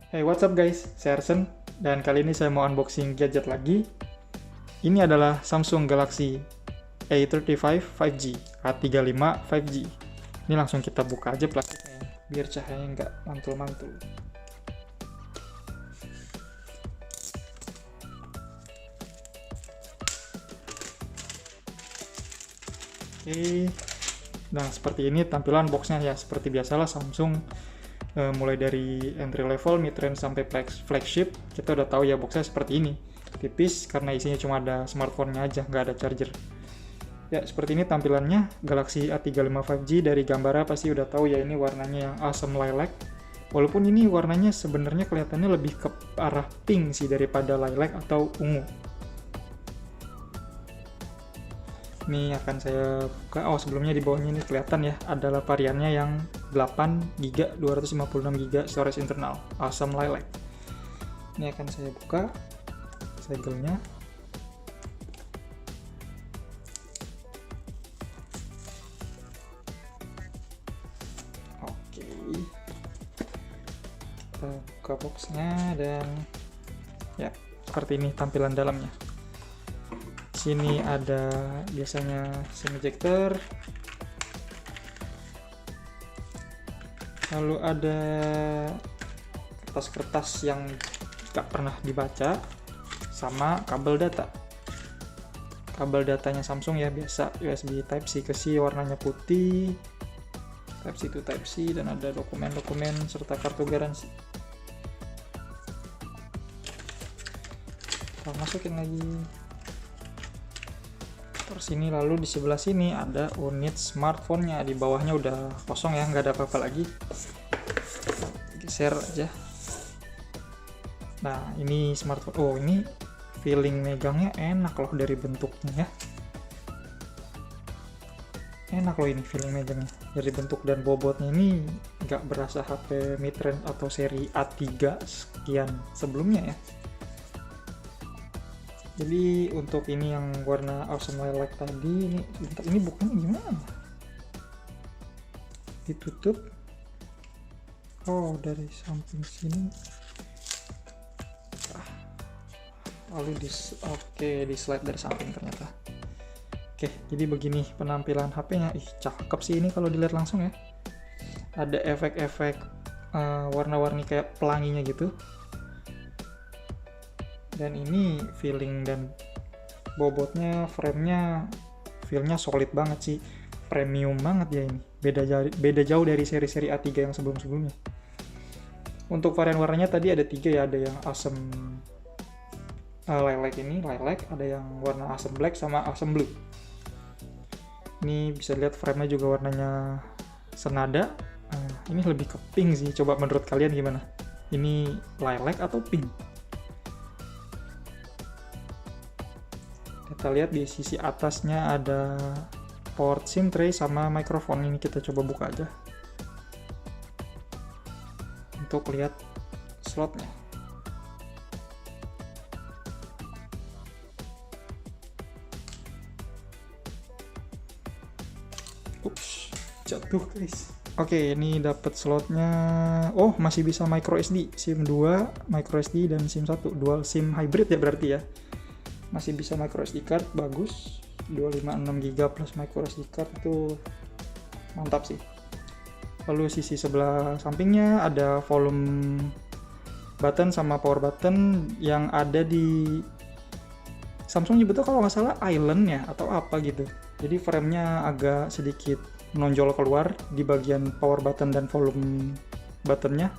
Hey, what's up guys? Saya Arsen, dan kali ini saya mau unboxing gadget lagi. Ini adalah Samsung Galaxy A35 5G, A35 5G. Ini langsung kita buka aja plastiknya, biar cahayanya nggak mantul-mantul. Oke, nah seperti ini tampilan boxnya ya, seperti biasalah Samsung. Mulai dari entry level, mid range sampai flagship, kita udah tahu ya boxnya seperti ini, tipis karena isinya cuma ada smartphone-nya aja, nggak ada charger. Ya seperti ini tampilannya Galaxy A35 5G. Dari gambarnya pasti udah tahu ya, ini warnanya yang awesome lilac, walaupun ini warnanya sebenarnya kelihatannya lebih ke arah pink sih daripada lilac atau ungu. Ini akan saya buka. Oh, sebelumnya di bawahnya ini kelihatan ya, adalah variannya yang 8GB 256GB storage internal, Awesome Lilac. Ini akan saya buka segelnya. Oke, kita buka boxnya dan ya seperti ini tampilan dalamnya. Sini ada biasanya SIM ejector, lalu ada kertas-kertas yang gak pernah dibaca, sama kabel data. Kabel datanya Samsung ya biasa, USB Type-C ke C warnanya putih, Type-C to Type-C, dan ada dokumen-dokumen serta kartu garansi. Kita masukin lagi terus ini, lalu di sebelah sini ada unit smartphone-nya. Di bawahnya udah kosong ya, nggak ada apa-apa lagi. Geser aja. Nah ini smartphone. Oh, ini feeling megangnya enak loh dari bentuknya ya. Enak loh ini feeling megangnya dari bentuk dan bobotnya. Ini nggak berasa HP mid-range atau seri A3 sekian sebelumnya ya. Jadi untuk ini yang warna Awesome Lilac tadi, ini bukannya gimana? Ditutup. Oh, dari samping sini. Lalu di slide dari samping ternyata. Oke, jadi begini penampilan HP-nya. Ih, cakep sih ini kalau dilihat langsung ya. Ada efek-efek warna-warni kayak pelanginya gitu. Dan ini feeling dan bobotnya, framenya, feelnya solid banget sih, premium banget ya ini. Beda jauh dari seri-seri A3 yang sebelum-sebelumnya. Untuk varian warnanya tadi ada 3 ya, ada yang awesome lilac ini, lilac, ada yang warna awesome black sama awesome blue. Ini bisa lihat framenya juga warnanya senada. Ini lebih ke pink sih, coba menurut kalian gimana? Ini lilac atau pink? Kita lihat di sisi atasnya ada port SIM tray sama microphone. Ini kita coba buka aja untuk lihat slotnya. Ups, jatuh guys. Oke, ini dapat slotnya. Oh, masih bisa micro SD, SIM 2, micro SD dan SIM 1, dual SIM hybrid ya berarti ya. Masih bisa micro SD card, bagus. 256GB plus micro SD card itu mantap sih. Lalu sisi sebelah sampingnya ada volume button sama power button yang ada di Samsung nyebutnya kalau nggak salah island ya atau apa gitu. Jadi framenya agak sedikit menonjol keluar di bagian power button dan volume buttonnya.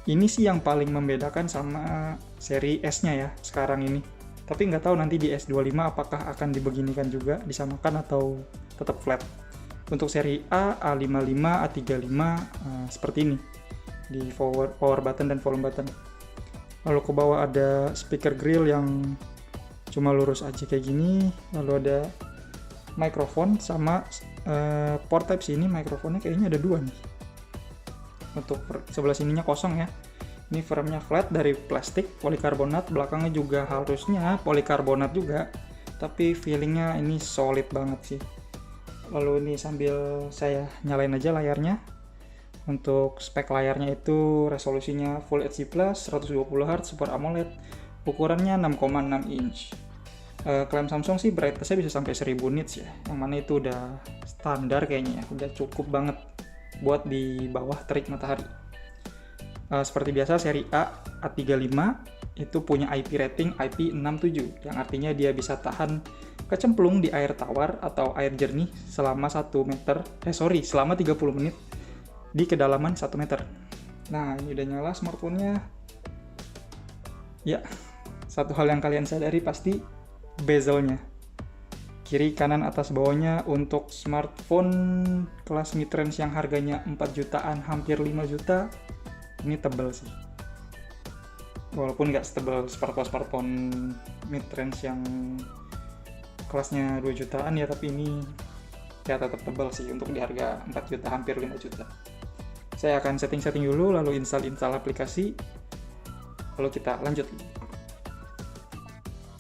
Ini sih yang paling membedakan sama seri S-nya ya sekarang ini. Tapi nggak tahu nanti di S25 apakah akan dibeginikan juga, disamakan atau tetap flat. Untuk seri A, A55, A35 seperti ini di power button dan volume button. Lalu ke bawah ada speaker grill yang cuma lurus aja kayak gini. Lalu ada microphone sama port Type-C. Ini mikrofonnya kayaknya ada 2 nih. Untuk sebelah sininya kosong ya. Ini framenya flat dari plastik polikarbonat, belakangnya juga harusnya polikarbonat juga, tapi feelingnya ini solid banget sih. Lalu ini sambil saya nyalain aja layarnya, Untuk spek layarnya itu resolusinya Full HD+, 120Hz, Super AMOLED, ukurannya 6,6 inch. Klaim Samsung sih brightness-nya bisa sampai 1000 nits ya, yang mana itu udah standar kayaknya ya, udah cukup banget buat di bawah terik matahari. Seperti biasa seri A A35 itu punya IP rating IP67, yang artinya dia bisa tahan kecemplung di air tawar atau air jernih selama 30 menit di kedalaman 1 meter. Nah, ini udah nyala smartphone-nya. Ya, satu hal yang kalian sadari pasti bezelnya. Kiri, kanan, atas, bawahnya untuk smartphone kelas mid-range yang harganya 4 jutaan, hampir 5 juta, ini tebal sih. Walaupun nggak setebal smartphone mid-range yang kelasnya 2 jutaan ya, tapi ini ya tetap tebal sih untuk di harga 4 juta, hampir 5 juta. Saya akan setting-setting dulu, lalu install aplikasi, lalu kita lanjut.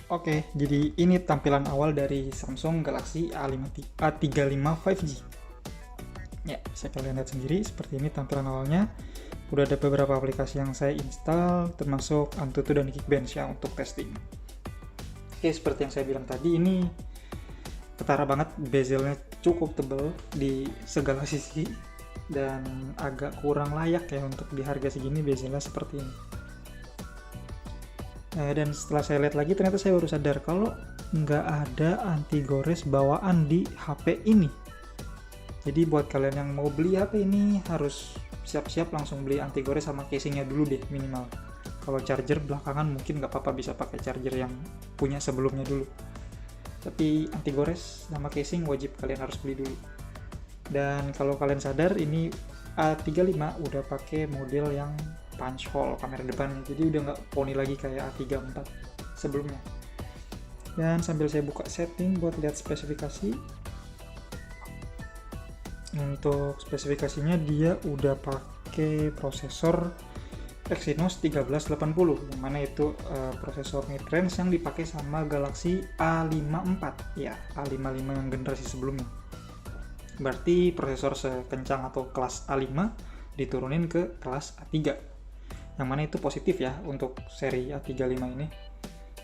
Oke, jadi ini tampilan awal dari Samsung Galaxy A35 5G. Ya, bisa kalian lihat sendiri, seperti ini tampilan awalnya. Udah ada beberapa aplikasi yang saya install, termasuk Antutu dan Geekbench ya untuk testing. Oke, seperti yang saya bilang tadi, ini ketara banget, bezelnya cukup tebal di segala sisi, dan agak kurang layak ya untuk di harga segini bezelnya seperti ini. Dan setelah saya lihat lagi, ternyata saya baru sadar kalau nggak ada anti gores bawaan di HP ini. Jadi buat kalian yang mau beli HP ini harus siap-siap langsung beli anti gores sama casingnya dulu deh minimal. Kalau charger belakangan mungkin nggak apa-apa, bisa pakai charger yang punya sebelumnya dulu. Tapi anti gores sama casing wajib kalian harus beli dulu. Dan kalau kalian sadar, ini A35 udah pakai model yang punch hole kamera depannya, jadi udah nggak poni lagi kayak A34 sebelumnya. Dan sambil saya buka setting buat lihat spesifikasi, untuk spesifikasinya dia udah pakai prosesor Exynos 1380, yang mana itu prosesor mid-range yang dipakai sama Galaxy A54 ya, A55 yang generasi sebelumnya. Berarti prosesor sekencang atau kelas A5 diturunin ke kelas A3, yang mana itu positif ya untuk seri A35 ini.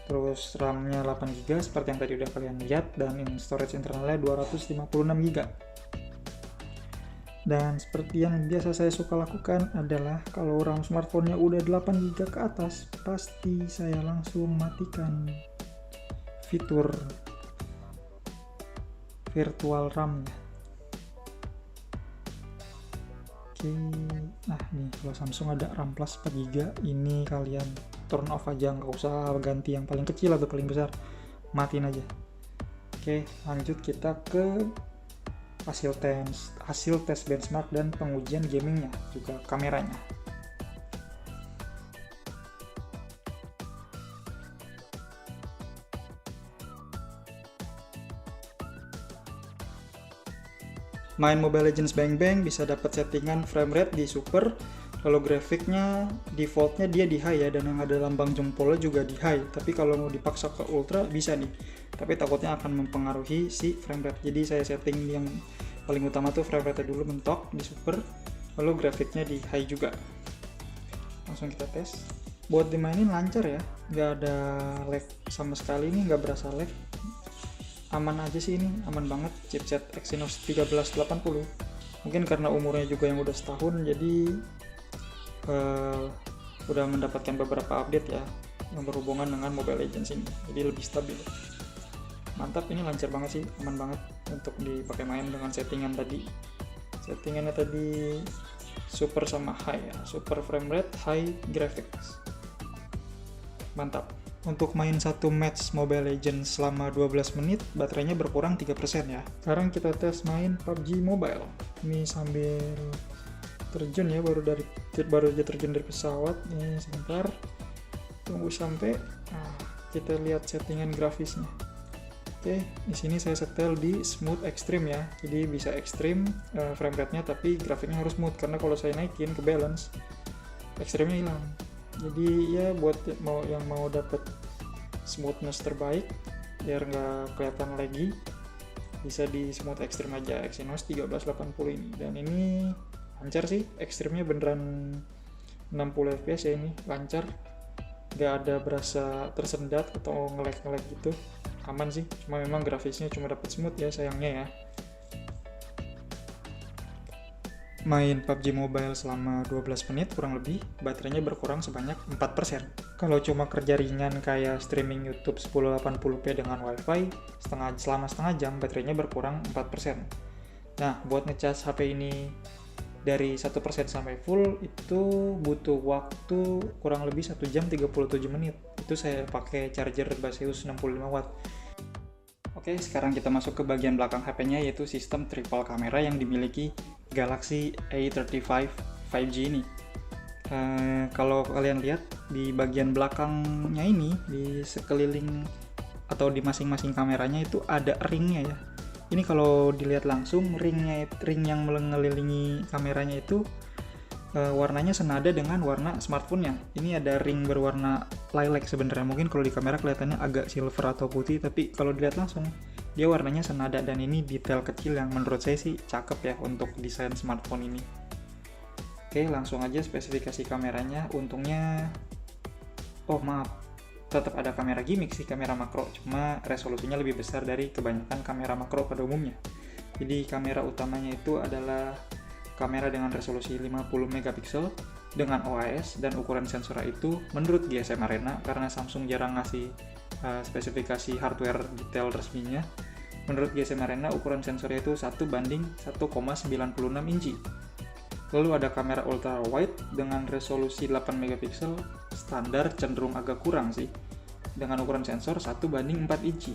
Terus RAM-nya 8GB seperti yang tadi udah kalian lihat, dan storage internalnya 256GB. Dan seperti yang biasa saya suka lakukan adalah kalau RAM smartphone-nya udah 8GB ke atas, pasti saya langsung matikan fitur virtual RAM-nya. Nah nih, kalau Samsung ada RAM Plus 4GB, ini kalian turn off aja, nggak usah ganti yang paling kecil atau paling besar, matiin aja. Oke, lanjut kita ke hasil tes benchmark dan pengujian gamingnya, juga kameranya. Main Mobile Legends Bang Bang bisa dapat settingan frame rate di super, lalu grafiknya defaultnya dia di high ya, dan yang ada lambang jempolnya juga di high. Tapi kalau mau dipaksa ke ultra bisa nih, tapi takutnya akan mempengaruhi si frame rate. Jadi saya setting yang paling utama tuh frame rate dulu mentok di super, lalu grafiknya di high juga. Langsung kita tes. Buat dimainin lancar ya, nggak ada lag sama sekali, nih nggak berasa lag. Aman aja sih ini, aman banget. Chipset Exynos 1380, mungkin karena umurnya juga yang udah setahun, jadi udah mendapatkan beberapa update ya yang berhubungan dengan Mobile Legends ini, jadi lebih stabil. Mantap, ini lancar banget sih, aman banget untuk dipakai main dengan settingannya tadi super sama high ya, super frame rate, high graphics, mantap. Untuk main satu match Mobile Legends selama 12 menit, baterainya berkurang 3% ya. Sekarang kita tes main PUBG Mobile. Ini sambil terjun ya, baru aja terjun dari pesawat. Ini sebentar, tunggu sampai. Nah, kita lihat settingan grafisnya. Oke, di sini saya setel di smooth extreme ya. Jadi bisa extreme frame rate-nya, tapi grafiknya harus smooth, karena kalau saya naikin ke balance, extreme-nya hilang. Jadi ya buat yang mau dapet smoothness terbaik biar nggak kelihatan laggy, bisa di smooth extreme aja Exynos 1380 ini. Dan ini lancar sih, ekstrimnya beneran 60 fps ya, ini lancar, nggak ada berasa tersendat atau nge-lag gitu, aman sih. Cuma memang grafisnya cuma dapat smooth ya, sayangnya ya. Main PUBG Mobile selama 12 menit kurang lebih, baterainya berkurang sebanyak 4%. Kalau cuma kerja ringan kayak streaming YouTube 1080p dengan WiFi, selama setengah jam baterainya berkurang 4%. Nah, buat ngecas HP ini dari 1% sampai full itu butuh waktu kurang lebih 1 jam 37 menit. Itu saya pakai charger Baseus 65 watt. Oke, sekarang kita masuk ke bagian belakang HP-nya, yaitu sistem triple kamera yang dimiliki Galaxy A35 5G ini. Kalau kalian lihat di bagian belakangnya ini, di sekeliling atau di masing-masing kameranya itu ada ringnya ya. Ini kalau dilihat langsung, ring yang mengelilingi kameranya itu warnanya senada dengan warna smartphone-nya. Ini ada ring berwarna lilac sebenarnya. Mungkin kalau di kamera kelihatannya agak silver atau putih, tapi kalau dilihat langsung dia warnanya senada, dan ini detail kecil yang menurut saya sih cakep ya untuk desain smartphone ini. Oke, langsung aja spesifikasi kameranya. Untungnya, tetap ada kamera gimmick sih, kamera makro, cuma resolusinya lebih besar dari kebanyakan kamera makro pada umumnya. Jadi kamera utamanya itu adalah kamera dengan resolusi 50 megapiksel dengan OIS, dan ukuran sensornya itu menurut GSM Arena, karena Samsung jarang ngasih spesifikasi hardware detail resminya, menurut GSM Arena ukuran sensornya itu 1:1,96 inci. Lalu ada kamera ultra wide dengan resolusi 8 megapiksel, standar cenderung agak kurang sih, dengan ukuran sensor 1:4 inci.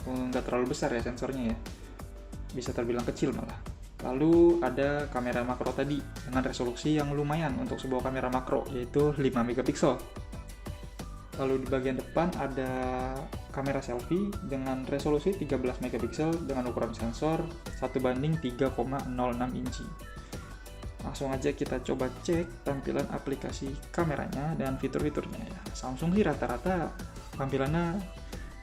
Nggak terlalu besar ya sensornya ya, bisa terbilang kecil malah. Lalu ada kamera makro tadi dengan resolusi yang lumayan untuk sebuah kamera makro, yaitu 5 megapiksel. Lalu di bagian depan ada kamera selfie dengan resolusi 13 megapiksel dengan ukuran sensor 1:3,06 inci. Langsung aja kita coba cek tampilan aplikasi kameranya dan fitur-fiturnya ya. Samsung sih rata-rata tampilannya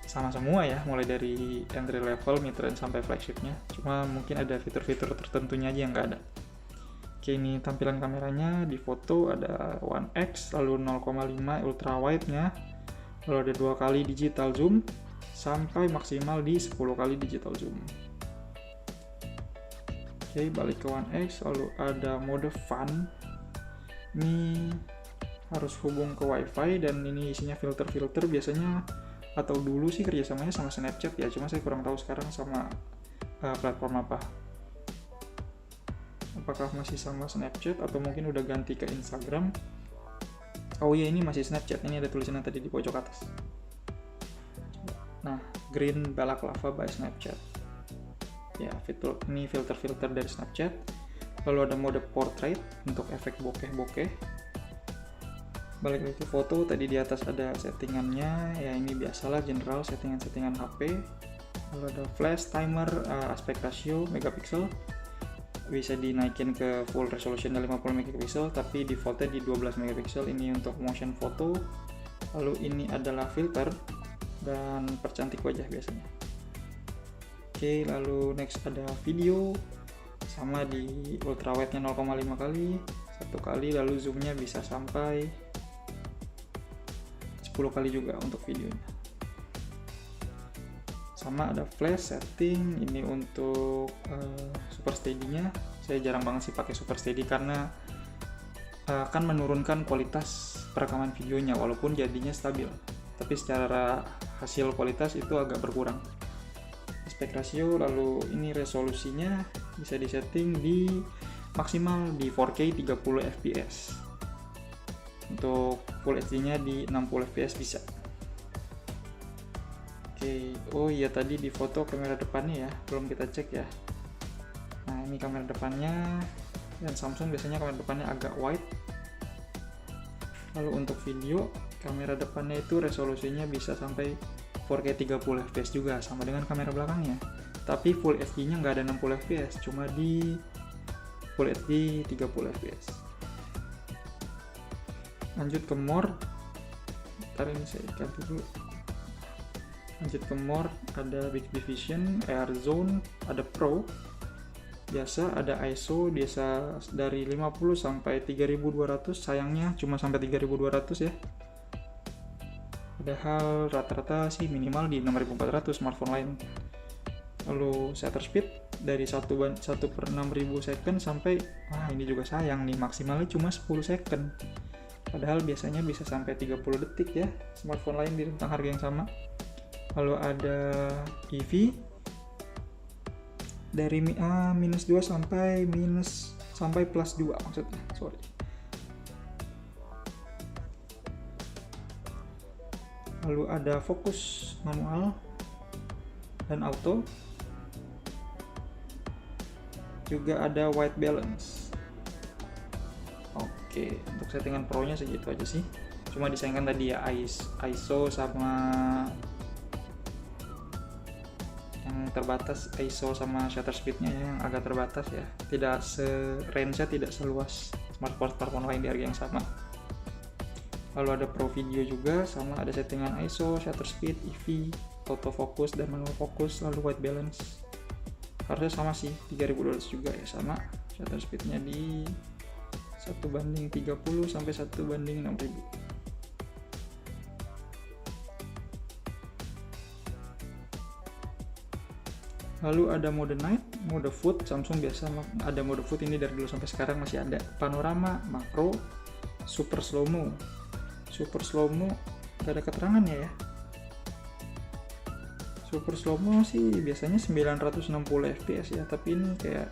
sama semua ya, mulai dari entry level, mid-range sampai flagshipnya. Cuma mungkin ada fitur-fitur tertentunya aja yang nggak ada. Oke, ini tampilan kameranya. Di foto ada 1x, lalu 0,5 ultra wide-nya, lalu ada 2 kali digital zoom, sampai maksimal di 10 kali digital zoom. Oke, balik ke 1x, lalu ada mode fun. Ini harus hubung ke wifi, dan ini isinya filter-filter biasanya, atau dulu sih kerjasamanya sama Snapchat ya, cuma saya kurang tahu sekarang sama platform apa. Apakah masih sama Snapchat atau mungkin udah ganti ke Instagram? Oh iya, ini masih Snapchat. Ini ada tulisannya tadi di pojok atas. Nah, Green Balaclava by Snapchat. Ya, ini filter-filter dari Snapchat. Lalu ada mode portrait untuk efek bokeh-bokeh. Balik lagi ke foto, tadi di atas ada settingannya. Ya, ini biasalah general settingan-settingan HP. Lalu ada flash, timer, aspek ratio, megapiksel. Bisa dinaikin ke full resolution 50 megapiksel, tapi defaultnya di 12 megapiksel. Ini untuk motion photo. Lalu ini adalah filter dan percantik wajah biasanya. Oke, lalu next ada video, sama di ultra wide nya 0,5 kali, 1 kali, lalu zoomnya bisa sampai 10 kali juga untuk videonya. Sama ada flash setting, ini untuk Super Steady-nya. Saya jarang banget sih pakai Super Steady karena akan menurunkan kualitas perekaman videonya walaupun jadinya stabil, tapi secara hasil kualitas itu agak berkurang. Aspek ratio, lalu ini resolusinya bisa disetting di maksimal di 4K 30 fps. Untuk Full HD-nya di 60 fps bisa. Oke, oh iya tadi di foto kamera depannya ya, belum kita cek ya. Nah, ini kamera depannya, dan Samsung biasanya kamera depannya agak wide. Lalu untuk video, kamera depannya itu resolusinya bisa sampai 4K 30 fps juga, sama dengan kamera belakangnya. Tapi Full HD-nya nggak ada 60 fps, cuma di Full HD 30 fps. Lanjut ke more. Ntar ini saya ganti dulu. Lanjut ke more, ada Bixby Vision, Air Zone, ada Pro. biasa, ada ISO biasa dari 50 sampai 3200, sayangnya cuma sampai 3200 ya. Padahal rata-rata sih minimal di 6400 smartphone lain. Lalu shutter speed dari 1/6000 second sampai, ini juga sayang nih, maksimalnya cuma 10 second. Padahal biasanya bisa sampai 30 detik ya smartphone lain di rentang harga yang sama. Lalu ada EV dari -2 sampai +2 maksudnya, sorry. Lalu ada fokus manual dan auto. Juga ada white balance. Oke, untuk settingan pro-nya segitu aja sih. Cuma disayangkan tadi ya ISO sama yang terbatas, ISO sama shutter speed-nya yang agak terbatas ya. Tidak range-nya tidak seluas smartphone lain di harga yang sama. Lalu ada pro video juga, sama ada settingan ISO, shutter speed, EV, autofocus dan manual focus, lalu white balance. Harusnya sama sih, 3200 juga ya, sama shutter speednya di 1/30 sampai 1/6000. Lalu ada mode night, mode food, Samsung biasa ada mode food, ini dari dulu sampai sekarang masih ada. Panorama, makro, super slow mo. Super slow mo gak ada keterangannya ya. Super slow mo sih biasanya 960 fps ya, tapi ini kayak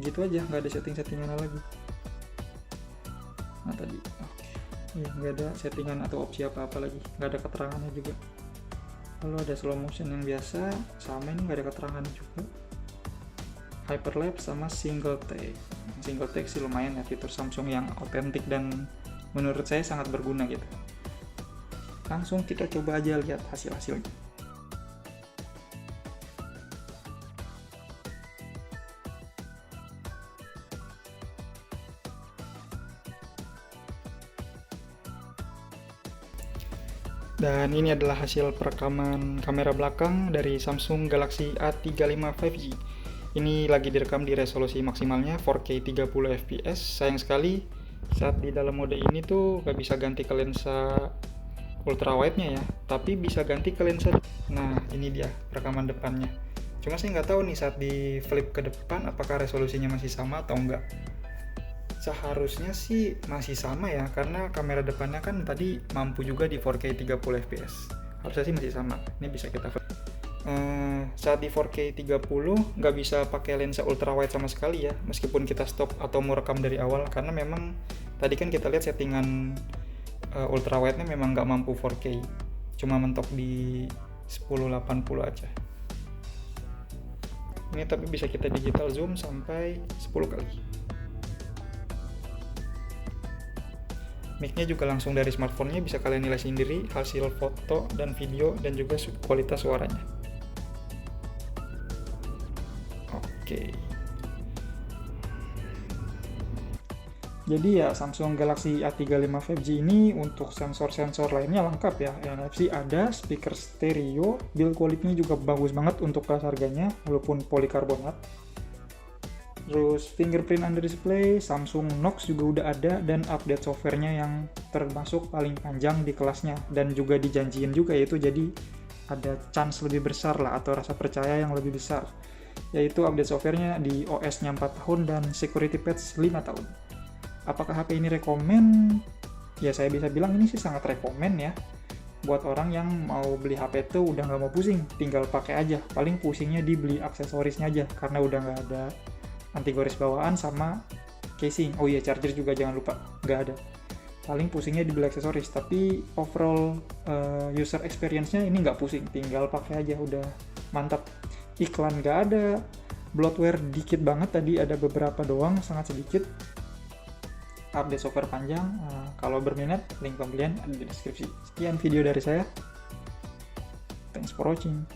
gitu aja, nggak ada settingan lagi. Nah tadi, ya nggak ada settingan atau opsi apa-apa lagi, nggak ada keterangannya juga. Lalu ada slow motion yang biasa, sama ini nggak ada keterangannya juga. Hyperlapse sama single take. Single take sih lumayan ya, fitur Samsung yang otentik dan menurut saya sangat berguna gitu. Langsung kita coba aja lihat hasil-hasilnya. Dan ini adalah hasil perekaman kamera belakang dari Samsung Galaxy A35 5G. Ini lagi direkam di resolusi maksimalnya 4K 30 fps. Sayang sekali saat di dalam mode ini tuh gak bisa ganti ke lensa ultrawide-nya ya, tapi bisa ganti ke lensa. Nah ini dia perekaman depannya. Cuma saya nggak tahu nih saat di flip ke depan apakah resolusinya masih sama atau enggak. Seharusnya sih masih sama ya, karena kamera depannya kan tadi mampu juga di 4K 30 fps. Harusnya sih masih sama. Ini bisa kita saat di 4K 30 nggak bisa pakai lensa ultrawide sama sekali ya, meskipun kita stop atau mau rekam dari awal, karena memang tadi kan kita lihat settingan ultrawide-nya memang nggak mampu 4K, cuma mentok di 1080 aja. Ini tapi bisa kita digital zoom sampai 10 kali. Mic-nya juga langsung dari smartphone-nya, bisa kalian nilai sendiri hasil foto dan video dan juga kualitas suaranya. Oke. Jadi ya Samsung Galaxy A35 5G ini untuk sensor-sensor lainnya lengkap ya. NFC ada, speaker stereo, build quality-nya juga bagus banget untuk kelas harganya walaupun polikarbonat. Terus fingerprint under display, Samsung Knox juga udah ada, dan update softwarenya yang termasuk paling panjang di kelasnya dan juga dijanjiin juga, yaitu jadi ada chance lebih besar lah atau rasa percaya yang lebih besar, yaitu update softwarenya di OS-nya 4 tahun dan security patch 5 tahun. Apakah HP ini rekomen? Ya saya bisa bilang ini sih sangat rekomen ya. Buat orang yang mau beli HP itu udah nggak mau pusing, tinggal pakai aja. Paling pusingnya dibeli aksesorisnya aja, karena udah nggak ada anti gores bawaan sama casing. Oh iya, charger juga jangan lupa, nggak ada. Paling pusingnya dibeli aksesoris, tapi overall user experience-nya ini nggak pusing, tinggal pakai aja udah mantap. Iklan nggak ada, bloatware dikit banget, tadi ada beberapa doang, sangat sedikit. Update software panjang, kalau berminat link pembelian ada di deskripsi. Sekian video dari saya, thanks for watching.